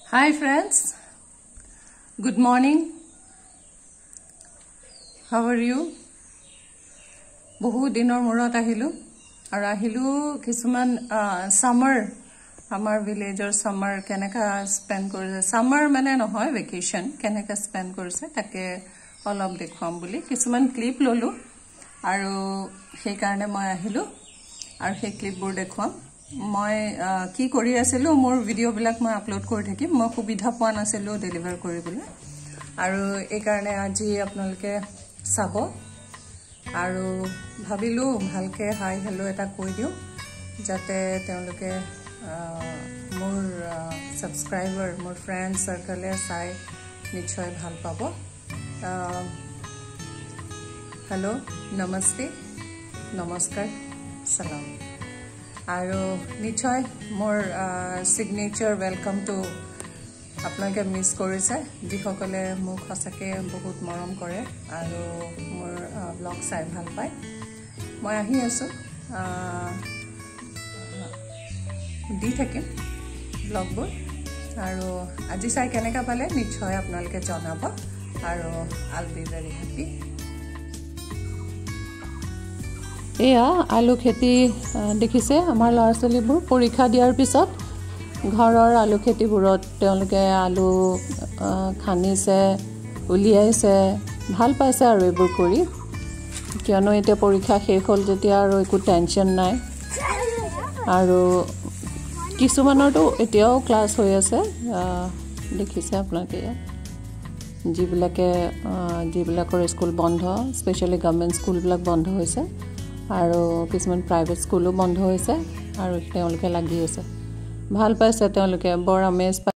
Hi friends, good morning. How are you? বহু দিনৰ মূৰত আহিলো আৰু আহিলো কিছুমান সামাৰ আমাৰ ভিলেজৰ সামাৰ কেনেকা স্পেন্ড কৰিছে সামাৰ মানে নহয় ভেকেশন কেনেকা স্পেন্ড কৰিছে তাকে অলপ দেখুৱাম বুলি কিছুমান ক্লিপ ললো আৰু সেই কাৰণে মই আহিলো আৰু সেই ক্লিপবোৰ দেখুৱাম মই কি কৰি আছিলো মোৰ ভিডিও বিলাক মই আপলোড কৰি থাকিম মই সুবিধা পোৱা নাছিলো ডেলিভাৰ কৰিবলৈ আৰু এই কাৰণে আজি আপোনালোকে চাব আৰু ভাবিলো ভালকে হাই হেলো এটা কৈ দিও যাতে তেওঁলোকে মোৰ সাবস্ক্ৰাইবাৰ মোৰ ফ্ৰেন্ড সাৰ্কেলে চাই নিশ্চয় ভাল পাব হেলো নমস্তে নমস্কাৰ সালাম আৰু নিশ্চয় মোৰ সিগনেচাৰ ওয়েলকাম টু আপোনালোকে মিস কৰিছে যিসকলে মোক সঁচাকে বহুত মৰম কৰে আৰু মোৰ ব্লগ চাই ভাল পায় মই আহি আছো দি থাকিম ব্লগবোৰ আৰু আজি চাই কেনেকা পালে নিশ্চয় আপোনালোকে জনাব আৰু I'll be very happy এয়া আলু খেতি দেখিছে আমাৰ ল'ৰা-ছোৱালীবোৰ পৰীক্ষা দিয়াৰ পিছত ঘৰৰ আলু খেতিবোৰত তেওঁলোকে আলু খানিছে উলিয়াইছে ভাল পাইছে আৰু এইবোৰ কৰি কিয়নো এতিয়া পৰীক্ষা শেষ হ'ল যেতিয়া আৰু একো টেনচন নাই আৰু কিছুমানৰটো এতিয়াও ক্লাছ হৈ আছে দেখিছে আপোনালোকে যিবিলাকৰ স্কুল বন্ধ স্পেশালি গভৰ্ণমেণ্ট স্কুলবিলাক বন্ধ হৈছে আৰু কিছুমান প্ৰাইভেট স্কুলো বন্ধ হৈছে আৰু তেওঁলোকে লাগি আছে ভাল পাইছে তেওঁলোকে বৰ আমেজ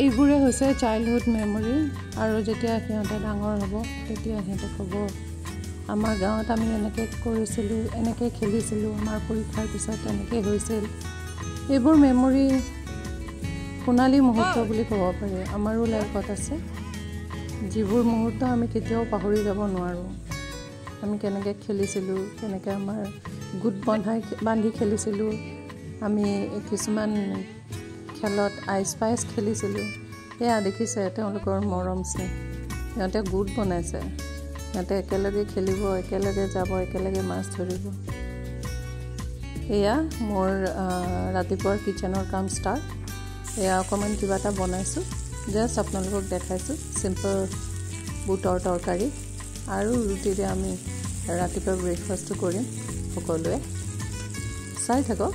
এইবোৰে হৈছে চাইল্ডহুড মেমৰি আৰু যেতিয়া সিহঁতে ডাঙৰ হ'ব তেতিয়া সিহঁতে ক'ব আমাৰ গাঁৱত আমি এনেকৈ কৰিছিলোঁ এনেকৈ খেলিছিলোঁ আমাৰ পৰীক্ষাৰ পিছত এনেকৈ হৈছিল এইবোৰ মেমৰি সোণালী মুহূৰ্ত বুলি ক'ব পাৰি আমাৰো লাইফত আছে যিবোৰ মুহূৰ্ত আমি কেতিয়াও পাহৰি যাব নোৱাৰোঁ আমি কেনেকৈ খেলিছিলোঁ কেনেকৈ আমাৰ গোট বান্ধি খেলিছিলোঁ আমি কিছুমান খেলত আইচ পাইচ খেলিছিলোঁ এয়া দেখিছে তেওঁলোকৰ মৰম স্নেহ সিহঁতে গোট বনাইছে সিহঁতে একেলগে খেলিব একেলগে যাব একেলগে মাছ ধৰিব এয়া মোৰ ৰাতিপুৱাৰ কিচেনৰ কাম ষ্টাৰ্ট এয়া অকণমান কিবা এটা বনাইছোঁ জাষ্ট আপোনালোকক দেখাইছোঁ চিম্পল বুটৰ তৰকাৰী আৰু ৰুটিৰে আমি ৰাতিপুৱা ব্ৰেকফাষ্টটো কৰিম সকলোৱে চাই থাকক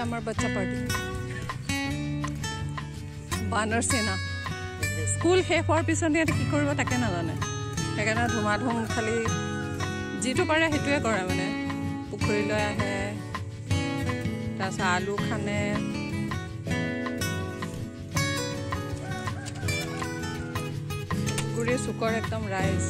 আমাৰ বাচ্চা পাৰ্টি বানৰ সেনা স্কুল শেষ হোৱাৰ পিছত ইয়াতে কি কৰিব তাকে নাজানে সেইকাৰণে ধুমাধুম খালি যিটো পাৰে সেইটোৱে কৰে মানে পুখুৰীলৈ আহে তাৰপিছত আলু খানে গুৰি চুকৰ একদম ৰাইজ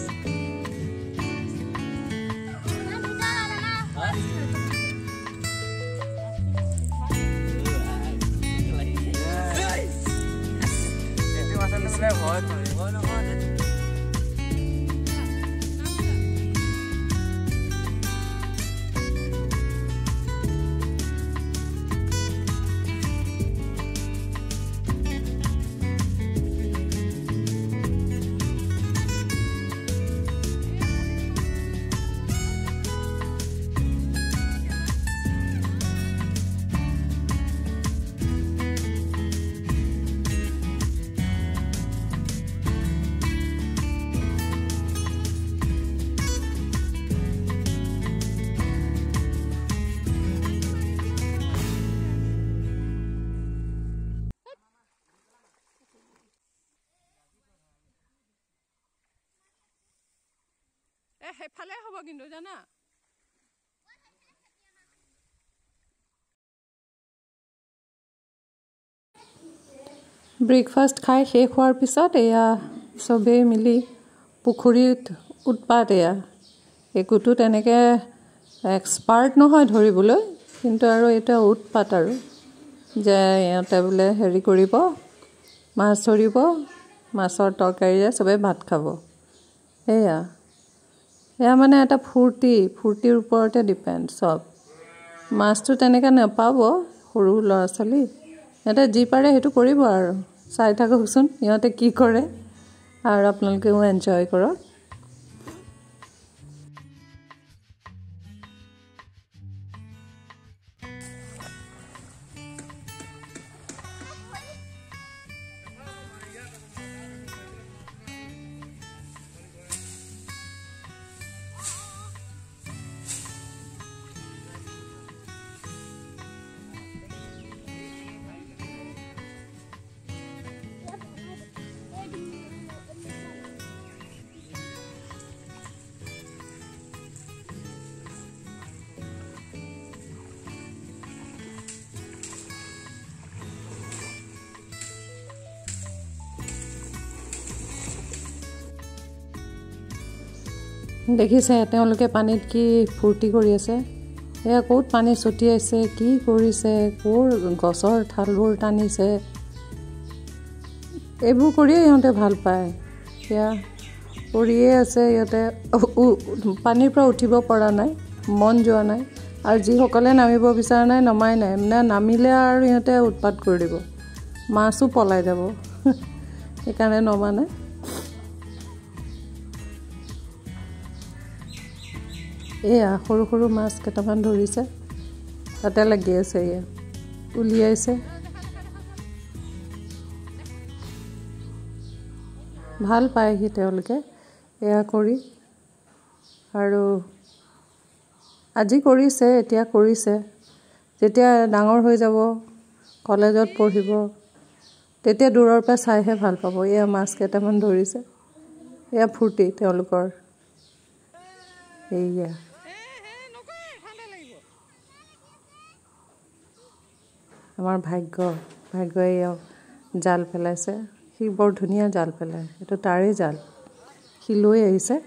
সেইফালে হ'ব কিন্তু জানা ব্ৰেকফাষ্ট খাই শেষ হোৱাৰ পিছত এয়া চবেই মিলি পুখুৰীত উৎপাত এয়া একোটো তেনেকৈ এক্সপাৰ্ট নহয় ধৰিবলৈ কিন্তু আৰু এটা উৎপাত আৰু যে ইহঁতে বোলে হেৰি কৰিব মাছ ধৰিব মাছৰ তৰকাৰীৰে চবেই ভাত খাব এয়া এয়া মানে এটা ফূৰ্তিৰ ওপৰতে ডিপেণ্ড চব মাছটো তেনেকৈ নাপাব সৰু ল'ৰা ছোৱালী সিহঁতে যি পাৰে সেইটো কৰিব আৰু চাই থাককচোন সিহঁতে কি কৰে আৰু আপোনালোকেও এনজয় কৰক দেখিছে তেওঁলোকে পানীত কি ফূৰ্তি কৰি আছে এয়া ক'ত পানী ছটিয়াইছে কি কৰিছে ক'ৰ গছৰ ঠালবোৰ টানিছে এইবোৰ কৰিয়ে সিহঁতে ভাল পায় এয়া কৰিয়ে আছে সিহঁতে পানীৰ পৰা উঠিব পৰা নাই মন যোৱা নাই আৰু যিসকলে নামিব বিচৰা নাই নমাই নাই মানে নামিলে আৰু সিহঁতে উৎপাত কৰি দিব মাছো পলাই যাব সেইকাৰণে নমানে এয়া সৰু সৰু মাছ কেইটামান ধৰিছে তাতে লাগি আছে এয়া উলিয়াইছে ভাল পায় সি তেওঁলোকে এয়া কৰি আৰু আজি কৰিছে এতিয়া কৰিছে যেতিয়া ডাঙৰ হৈ যাব কলেজত পঢ়িব তেতিয়া দূৰৰ পৰা চাইহে ভাল পাব এয়া মাছ কেইটামান ধৰিছে এয়া ফূৰ্তি তেওঁলোকৰ এয়া আমাৰ ভাগ্যই জাল পেলাইছে সি বৰ ধুনীয়া জাল পেলায় এইটো তাৰেই জাল সি লৈ আহিছে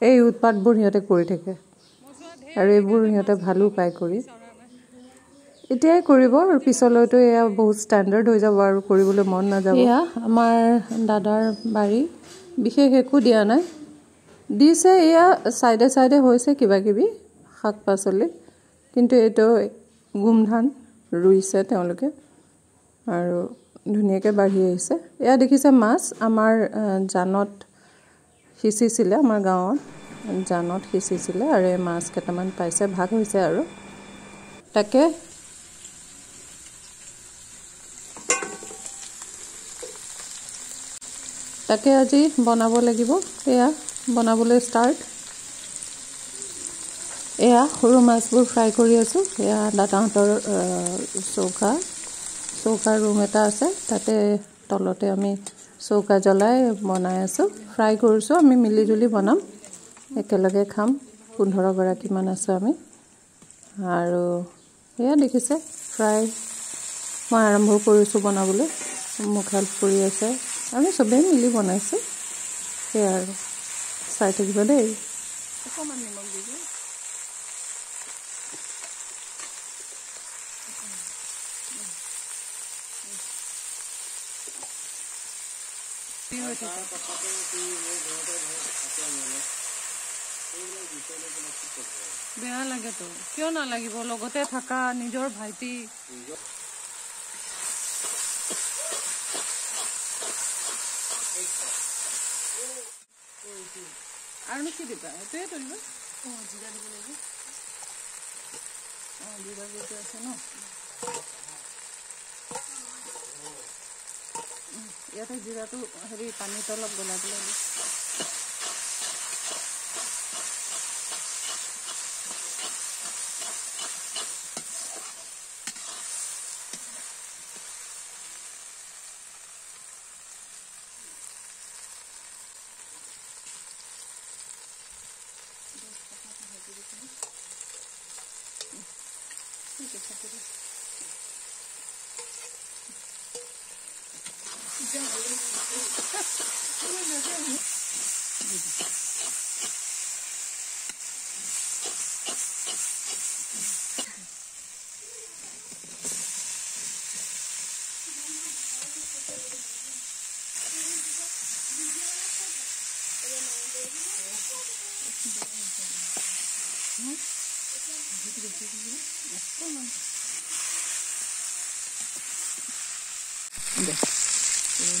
এই উৎপাতবোৰ সিহঁতে কৰি থাকে আৰু এইবোৰ সিহঁতে ভালো পায় কৰি এতিয়াই কৰিব আৰু পিছলৈতো এয়া বহুত ষ্টেণ্ডাৰ্ড হৈ যাব আৰু কৰিবলৈ মন নাযাব এয়া আমাৰ দাদাৰ বাৰী বিশেষ একো দিয়া নাই দিছে এয়া সাইডে সাইডে হৈছে কিবা কিবি শাক পাচলি কিন্তু এটো গুমধান ৰুইছে তেওঁলোকে আৰু ধুনীয়াকৈ বাঢ়ি আহিছে এয়া দেখিছে মাছ আমাৰ জানত সিঁচিছিলে আমাৰ গাঁৱত জানত সিঁচিছিলে আৰু মাছ কেইটামান পাইছে ভাগ হৈছে আৰু তাকে আজি বনাব লাগিব এয়া বনাবলৈ ষ্টাৰ্ট এয়া সৰু মাছবোৰ ফ্ৰাই কৰি আছো এয়া দাদাহঁতৰ চৌকা ৰুম এটা আছে তাতে তলতে আমি চৌকা জ্বলাই বনাই আছো ফ্ৰাই কৰিছো আমি মিলি জুলি বনাম একেলগে খাম 15 গৰাকী মান আছে আমি আৰু এয়া দেখিছে ফ্ৰাই মই আৰম্ভ কৰিছো বনাবলৈ মোক হেল্প কৰি আছে আমি সবে মিলি বনাইছো এয়া আৰু চাই থাকিব দেই অকমান নিমখ দিবি বেয়া লাগে তো কিয় নালাগিব লগতে থাকা নিজৰ ভাইটি আৰু কি দিবা এটোৱে কৰিবা জিৰা দিব লাগিব জিৰা দিতে আছে ন ইয়াতে জিৰাটো হেৰি পানীত অলপ গলাই পেলাই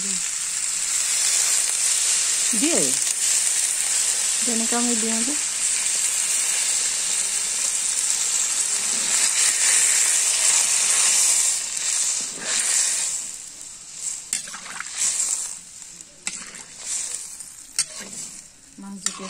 দি দিয়ে যেনেকৈ আমি দিওঁ যে মাছ যেতিয়া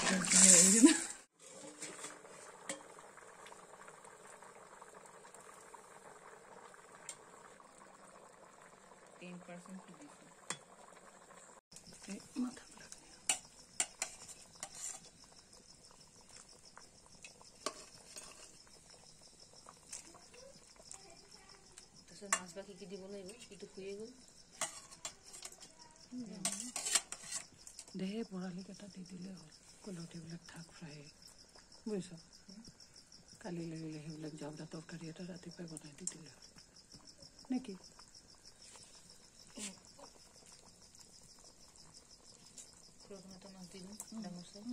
মাছ বাকি কি দিব লাগিব ইটো খুইয়ে গ'ল দেহে পৰালি কেইটা দি দিলে হ'ল কলটিবিলাক থাক ফ্ৰাই বুজিছ কালি লাগিলে সেইবিলাক জবৰা তৰকাৰী এটা ৰাতিপুৱাই বনাই দি দিলে হ'ল নেকি মাছ দি দিম ডাঙৰ চাই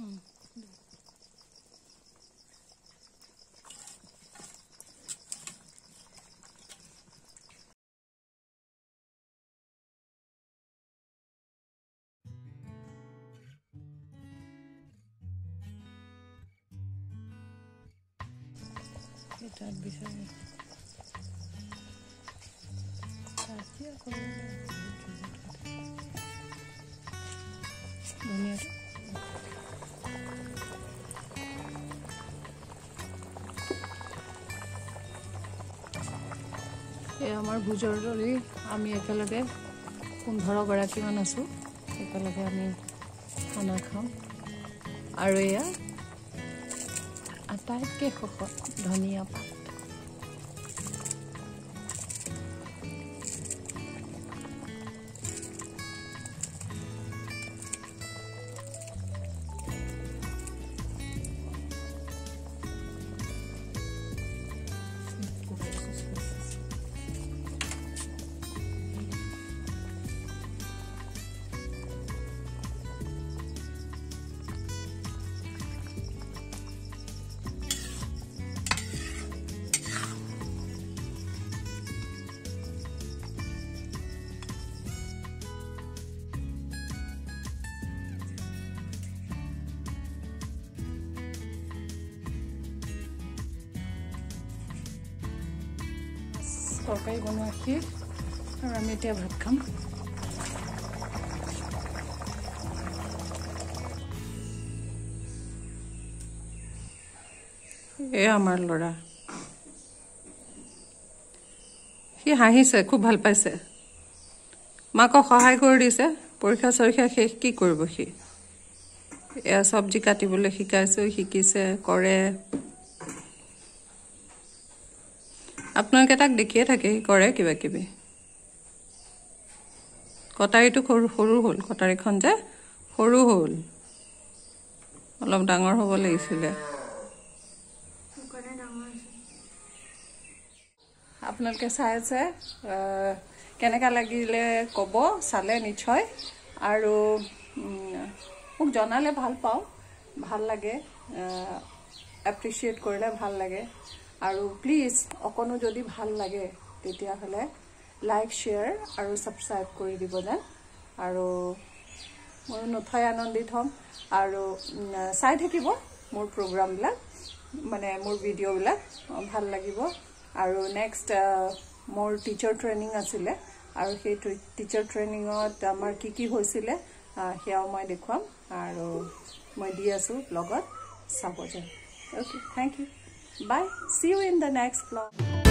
এটা বিচাৰি ধুনীয়াটো এই আমাৰ ভোজৰ দৰে আমি একেলগে 15 গৰাকীমান আছো একেলগে আমি খানা খাওঁ আৰু এয়া আটাইতকৈ শেষত ধনিয়া পাত তৰকাৰী বনোৱা শেষ আৰু আমি এতিয়া ভাত খাম এই আমাৰ ল'ৰা সি হাঁহিছে খুব ভাল পাইছে মাকক সহায় কৰি দিছে পৰীক্ষা চৰীক্ষা শেষ কি কৰিব সি এয়া চব্জি কাটিবলৈ শিকাইছো শিকিছে কৰে আপোনালোকে তাক দেখিয়ে থাকে সি কৰে কিবা কিবি কটাৰীটো সৰু হ'ল কটাৰীখন যে সৰু হ'ল অলপ ডাঙৰ হ'ব লাগিছিলে আপোনালোকে চাই আছে কেনেকা লাগিলে ক'ব চালে নিশ্চয় আৰু মোক জনালে ভাল পাওঁ ভাল লাগে এপ্ৰিচিয়েট কৰিলে ভাল লাগে আৰু প্লিজ অকনো যদি ভাল লাগে তেতিয়াহ'লে লাইক শ্বেয়াৰ আৰু ছাবস্ক্ৰাইব কৰি দিব যেন আৰু মই নথৈ আনন্দিত হ'ম আৰু চাই থাকিব মোৰ প্ৰগ্ৰামবিলাক মানে মোৰ ভিডিঅ'বিলাক ভাল লাগিব আৰু নেক্সট মোৰ টিচাৰ ট্ৰেইনিং আছিলে আৰু সেই টিচাৰ ট্ৰেইনিঙত আমাৰ কি হৈছিলে সেয়াও মই দেখুৱাম আৰু মই দি আছোঁ ব্লগত চাব যেন okay thank you bye see you in the next blog